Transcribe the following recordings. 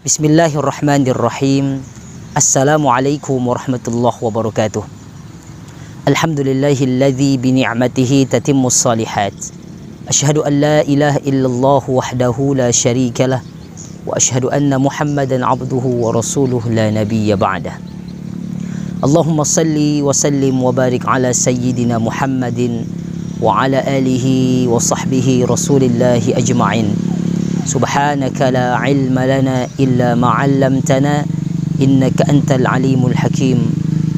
Bismillahirrahmanirrahim. Assalamualaikum warahmatullahi wabarakatuh. Alhamdulillahilladzi bini'matihi tatimmus salihat. Asyhadu an la ilaha illallah wahdahu la syarikalah. Wa asyhadu anna Muhammadan abduhu wa rasuluh la nabiyya ba'dah. Allahumma salli wa sallim wa barik ala sayyidina Muhammadin wa ala alihi wa sahbihi rasulillahi ajma'in. Subhanaka la ilma lana illa ma 'allamtana innaka antal alimul hakim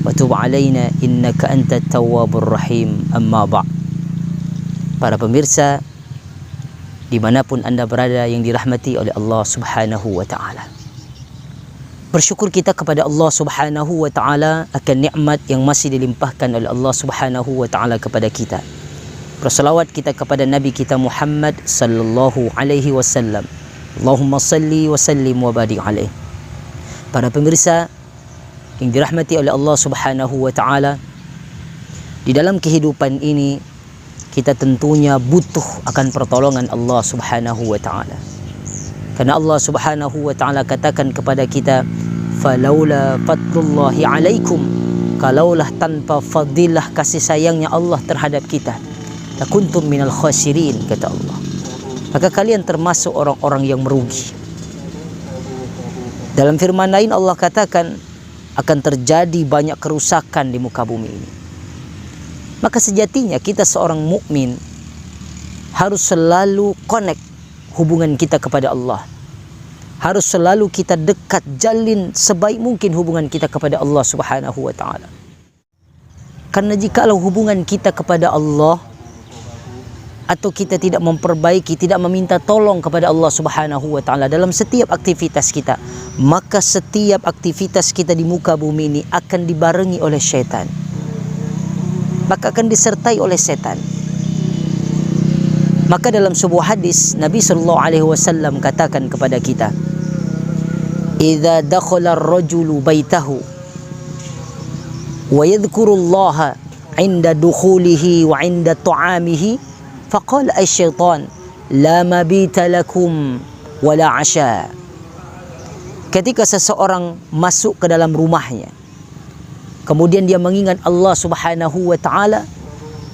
wa tub 'alaina innaka antat tawwabur rahim. Amma ba'. Para pemirsa dimanapun anda berada yang dirahmati oleh Allah Subhanahu wa ta'ala, bersyukur kita kepada Allah Subhanahu wa ta'ala akan nikmat yang masih dilimpahkan oleh Allah Subhanahu wa ta'ala kepada kita. Bersalawat kita kepada Nabi kita Muhammad sallallahu alaihi wasallam. Allahumma salli wa sallim wa barik alaih. Para pemirsa yang dirahmati oleh Allah Subhanahu wa ta'ala, di dalam kehidupan ini kita tentunya butuh akan pertolongan Allah Subhanahu wa ta'ala. Karena Allah Subhanahu wa ta'ala katakan kepada kita, falaula fadlullahi alaikum, kalaulah tanpa fadilah kasih sayangnya Allah terhadap kita, lakuntum minal khasirin, kata Allah, maka kalian termasuk orang-orang yang merugi. Dalam firman lain Allah katakan akan terjadi banyak kerusakan di muka bumi ini. Maka sejatinya kita seorang mukmin harus selalu connect hubungan kita kepada Allah. Harus selalu kita dekat, jalin sebaik mungkin hubungan kita kepada Allah Subhanahu wa ta'ala. Karena jikalau hubungan kita kepada Allah atau kita tidak memperbaiki, tidak meminta tolong kepada Allah Subhanahu wa ta'ala dalam setiap aktivitas kita, maka setiap aktivitas kita di muka bumi ini akan dibarengi oleh syaitan. Maka akan disertai oleh setan. Maka dalam sebuah hadis Nabi sallallahu alaihi wasallam katakan kepada kita, "Idza dakhala ar-rajulu baitahu wa yadhkurullaha 'inda dukhulihi wa 'inda ta'amihi, faqala asy-syaitan la mabita lakum wa la 'asha." Ketika seseorang masuk ke dalam rumahnya, kemudian dia mengingat Allah Subhanahu wa ta'ala,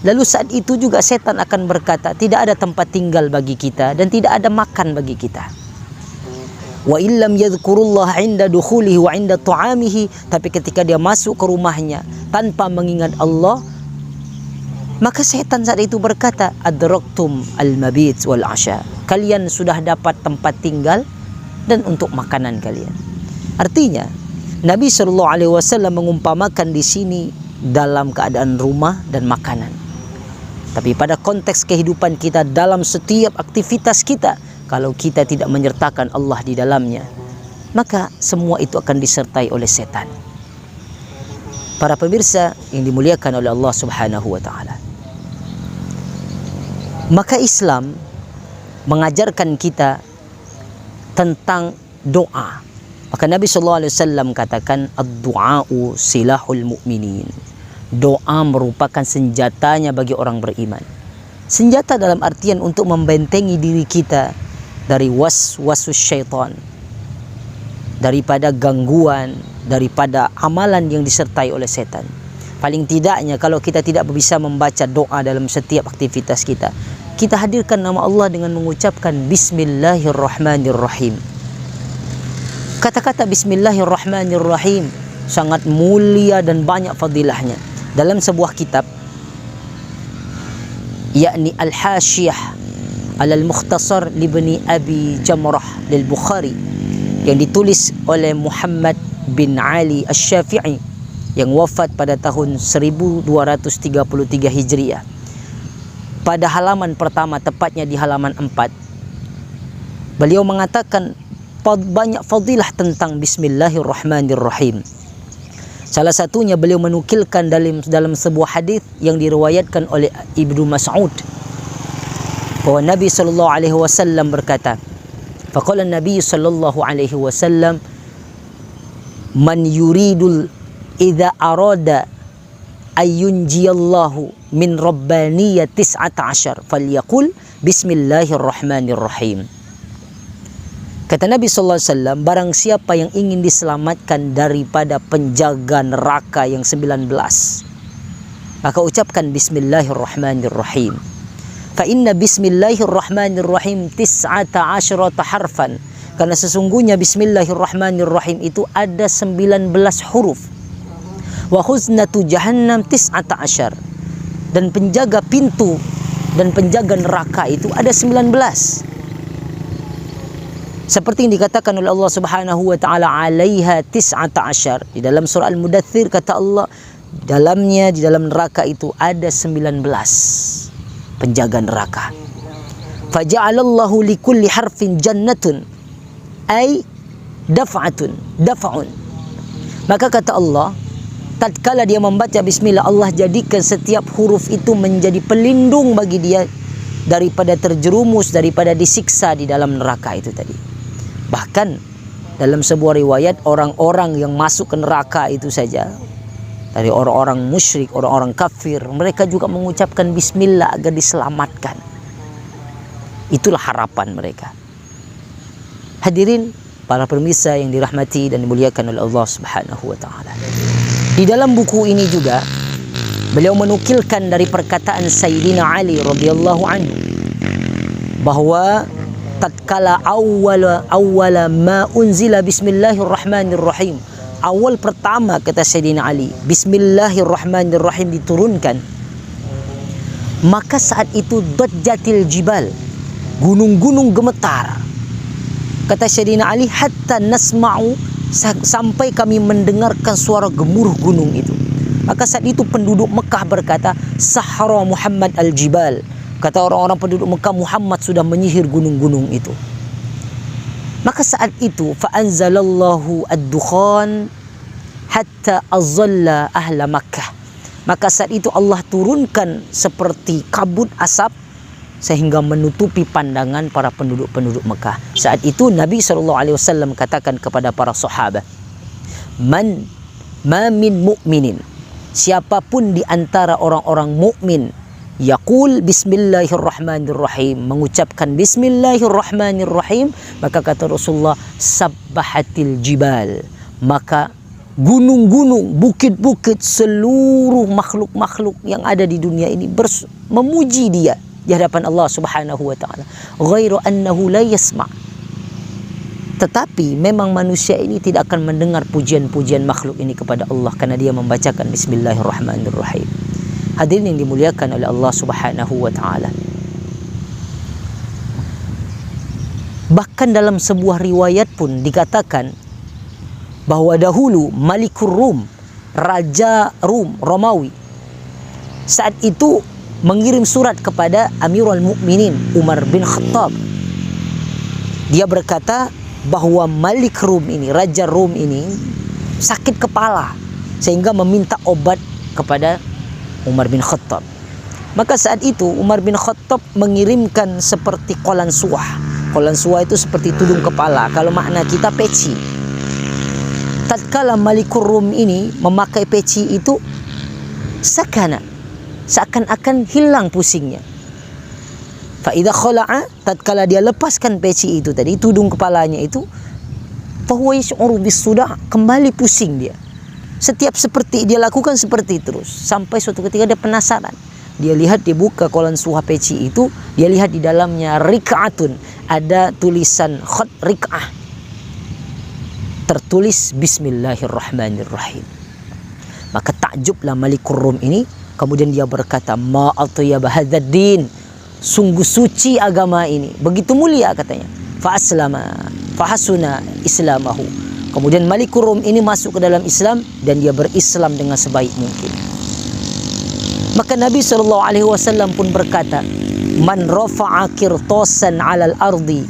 lalu saat itu juga setan akan berkata, tidak ada tempat tinggal bagi kita dan tidak ada makan bagi kita. Wa illam yadhkurullah 'inda dukhulihi wa 'inda ta'amihi, tapi ketika dia masuk ke rumahnya tanpa mengingat Allah, maka setan saat itu berkata, adraktum al-mabit wal 'asha, kalian sudah dapat tempat tinggal dan untuk makanan kalian. Artinya Nabi sallallahu alaihi wasallam mengumpamakan di sini dalam keadaan rumah dan makanan. Tapi pada konteks kehidupan kita dalam setiap aktivitas kita, kalau kita tidak menyertakan Allah di dalamnya, maka semua itu akan disertai oleh setan. Para pemirsa yang dimuliakan oleh Allah Subhanahu wa ta'ala, maka Islam mengajarkan kita tentang doa. Maka Nabi sallallahu alaihi wasallam katakan, ad-du'a'u silahul mu'minin. Doa merupakan senjatanya bagi orang beriman. Senjata dalam artian untuk membentengi diri kita dari waswasus syaitan, daripada gangguan, daripada amalan yang disertai oleh setan. Paling tidaknya kalau kita tidak bisa membaca doa dalam setiap aktivitas kita, kita hadirkan nama Allah dengan mengucapkan Bismillahirrahmanirrahim. Kata-kata Bismillahirrahmanirrahim sangat mulia dan banyak fadilahnya. Dalam sebuah kitab, yakni Al-Hashiyah Al-Mukhtasar Libni Abi Jamrah Lil-Bukhari, yang ditulis oleh Muhammad bin Ali Asy-Syafi'i, yang wafat pada tahun 1233 Hijriah. Pada halaman pertama, tepatnya di halaman 4, beliau mengatakan banyak fadilah tentang Bismillahirrahmanirrahim. Salah satunya beliau menukilkan dalam sebuah hadis yang diriwayatkan oleh Ibnu Mas'ud, bahwa Nabi sallallahu alaihi wasallam berkata, faqala Nabi sallallahu alaihi wasallam, man yuridul idza arada ayyunjiyallahu min rabbaniyat 19 falyaqul Bismillahirrahmanirrahim. Kata Nabi sallallahu alaihi wasallam, barang siapa yang ingin diselamatkan daripada penjaga neraka yang 19, maka ucapkan bismillahirrahmanirrahim. Fa inna bismillahirrahmanirrahim 19 harfan. Karena sesungguhnya bismillahirrahmanirrahim itu ada 19 huruf. Wa khuznatu jahannam 19. Dan penjaga pintu dan penjaga neraka itu ada 19. Seperti yang dikatakan oleh Allah Subhanahu wa taala, alaiha 19. Di dalam surah Al-Mudaththir kata Allah, di dalam neraka itu ada 19 penjaga neraka. Faja'alallahu likulli harfin jannatun ay daf'un. Maka kata Allah, tatkala dia membaca bismillah, Allah jadikan setiap huruf itu menjadi pelindung bagi dia daripada terjerumus, daripada disiksa di dalam neraka itu tadi. Bahkan dalam sebuah riwayat, orang-orang yang masuk ke neraka itu saja, dari orang-orang musyrik, orang-orang kafir, mereka juga mengucapkan bismillah agar diselamatkan. Itulah harapan mereka. Hadirin para pemirsa yang dirahmati dan dimuliakan oleh Allah Subhanahu wa taala. Di dalam buku ini juga beliau menukilkan dari perkataan Sayyidina Ali radhiyallahu anhu bahwa tatkala awwala ma unzila bismillahirrahmanirrahim, awal pertama kata Sayyidina Ali bismillahirrahmanirrahim diturunkan, maka saat itu dajjatil jibal, gunung-gunung gemetar. Kata Sayyidina Ali, hatta nasma'u, sampai kami mendengarkan suara gemuruh gunung itu. Maka saat itu penduduk Mekah berkata, sahara Muhammad al-jibal. Kata orang-orang penduduk Mekah, Muhammad sudah menyihir gunung-gunung itu. Maka saat itu fa'anzalallahu ad-dukhan hatta azalla ahla Makkah. Maka saat itu Allah turunkan seperti kabut asap sehingga menutupi pandangan para penduduk-penduduk Mekah. Saat itu Nabi SAW katakan kepada para sahabat, ma min mu'minin, siapapun di antara orang-orang mukmin, yaqul bismillahirrahmanirrahim, mengucapkan bismillahirrahmanirrahim, maka kata Rasulullah, sabbahatil jibal, maka gunung-gunung, bukit-bukit, seluruh makhluk-makhluk yang ada di dunia ini memuji dia di hadapan Allah Subhanahu wa taala. Ghairu annahu la yasma'. Tetapi memang manusia ini tidak akan mendengar pujian-pujian makhluk ini kepada Allah karena dia membacakan bismillahirrahmanirrahim. Hadirin yang dimuliakan oleh Allah Subhanahu wa taala. Bahkan dalam sebuah riwayat pun dikatakan bahwa dahulu Malikur Rum, Raja Rum, Romawi, saat itu mengirim surat kepada Amirul Mukminin Umar bin Khattab. Dia berkata bahwa Malik Rum ini, Raja Rum ini sakit kepala sehingga meminta obat kepada Umar bin Khattab. Maka saat itu Umar bin Khattab mengirimkan seperti kolan suah. Kolan suah itu seperti tudung kepala, kalau makna kita peci. Tatkala Malikur Rum ini memakai peci itu, seakan-akan hilang pusingnya. Fa idza khala'a, tatkala dia lepaskan peci itu tadi, tudung kepalanya itu, fa huwa yash'uru bis-suda', kembali pusing dia. Setiap seperti dia lakukan seperti terus, sampai suatu ketika dia penasaran. Dia lihat, dia buka kolan suha peci itu, dia lihat di dalamnya rik'atun, ada tulisan khat rik'ah, tertulis bismillahirrahmanirrahim. Maka takjublah Malikur Rum ini, kemudian dia berkata, ma atyaba hadzal din, sungguh suci agama ini, begitu mulia katanya. Fa aslama fa hasuna islamahu. Kemudian Malikur Rum ini masuk ke dalam Islam dan dia berislam dengan sebaik mungkin. Maka Nabi SAW pun berkata, man rafa'a qirtasan 'alal ardi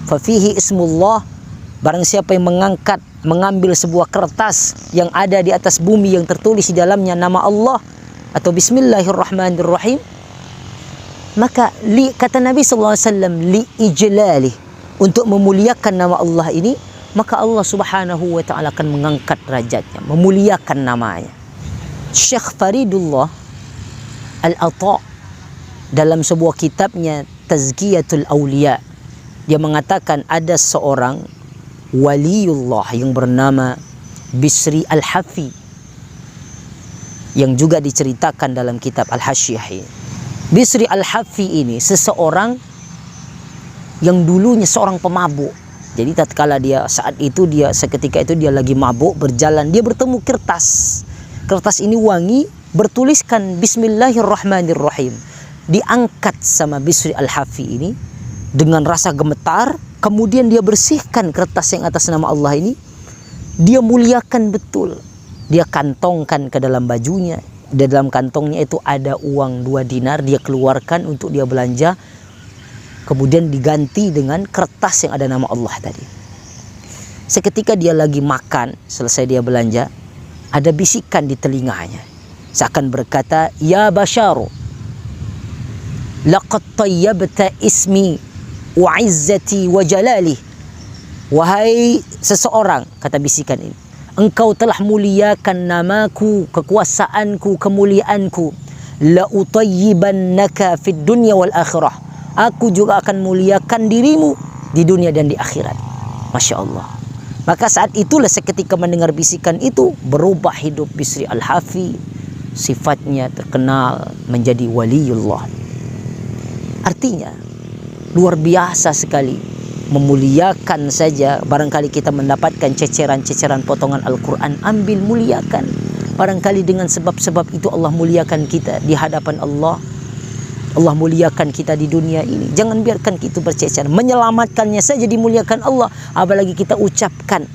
fa fihi ismullah, barang siapa yang mengambil sebuah kertas yang ada di atas bumi yang tertulis di dalamnya nama Allah atau bismillahirrahmanirrahim, maka kata Nabi SAW, li ijlalih, untuk memuliakan nama Allah ini, maka Allah Subhanahu wa taala akan mengangkat derajatnya, memuliakan namanya. Syekh Faridullah Al-Ata dalam sebuah kitabnya Tazkiyatul Awliya, Dia mengatakan ada seorang waliullah yang bernama Bisri Al-Hafi, yang juga diceritakan dalam kitab Al-Hasyiyah. Bisri Al-Hafi ini seseorang yang dulunya seorang pemabuk. Jadi tatkala seketika itu dia lagi mabuk berjalan, dia bertemu kertas. Kertas ini wangi, bertuliskan Bismillahirrahmanirrahim. Diangkat sama Bisri Al-Hafi ini dengan rasa gemetar, kemudian dia bersihkan kertas yang atas nama Allah ini. Dia muliakan betul. Dia kantongkan ke dalam bajunya. Di dalam kantongnya itu ada uang 2 dinar, dia keluarkan untuk dia belanja. Kemudian diganti dengan kertas yang ada nama Allah tadi. Seketika dia lagi makan, selesai dia belanja, ada bisikan di telinganya. Seakan berkata, "Ya Basharu, laqad tayyabta ismi wa izzati wa jalali." Wahai seseorang, kata bisikan ini, engkau telah muliakan namaku, kekuasaanku, kemuliaanku. La utayyibannaka fid dunya wal akhirah. Aku juga akan muliakan dirimu di dunia dan di akhirat. Masya Allah. Maka saat itulah seketika mendengar bisikan itu, berubah hidup Bisri Al-Hafi. Sifatnya terkenal menjadi waliullah. Artinya luar biasa sekali. Memuliakan saja, barangkali kita mendapatkan ceceran-ceceran potongan Al-Quran, ambil, muliakan. Barangkali dengan sebab-sebab itu Allah muliakan kita di hadapan Allah. Allah muliakan kita di dunia ini. Jangan biarkan itu bercecer. Menyelamatkannya saja dimuliakan Allah. Apalagi kita ucapkan.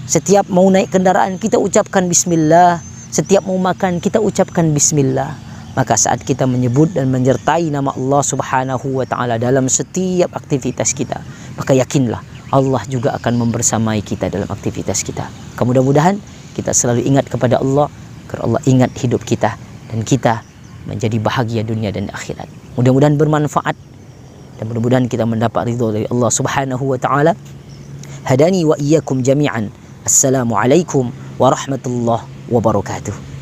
Setiap mau naik kendaraan kita ucapkan bismillah. Setiap mau makan kita ucapkan bismillah. Maka saat kita menyebut dan menyertai nama Allah Subhanahu wa ta'ala dalam setiap aktivitas kita, maka yakinlah Allah juga akan membersamai kita dalam aktivitas kita. Mudah-mudahan kita selalu ingat kepada Allah, agar Allah ingat hidup kita dan kita menjadi bahagia dunia dan akhirat. Mudah-mudahan bermanfaat dan mudah-mudahan kita mendapat ridha dari Allah Subhanahu wa ta'ala. Hadani wa iyyakum jami'an. Assalamualaikum warahmatullahi wabarakatuh.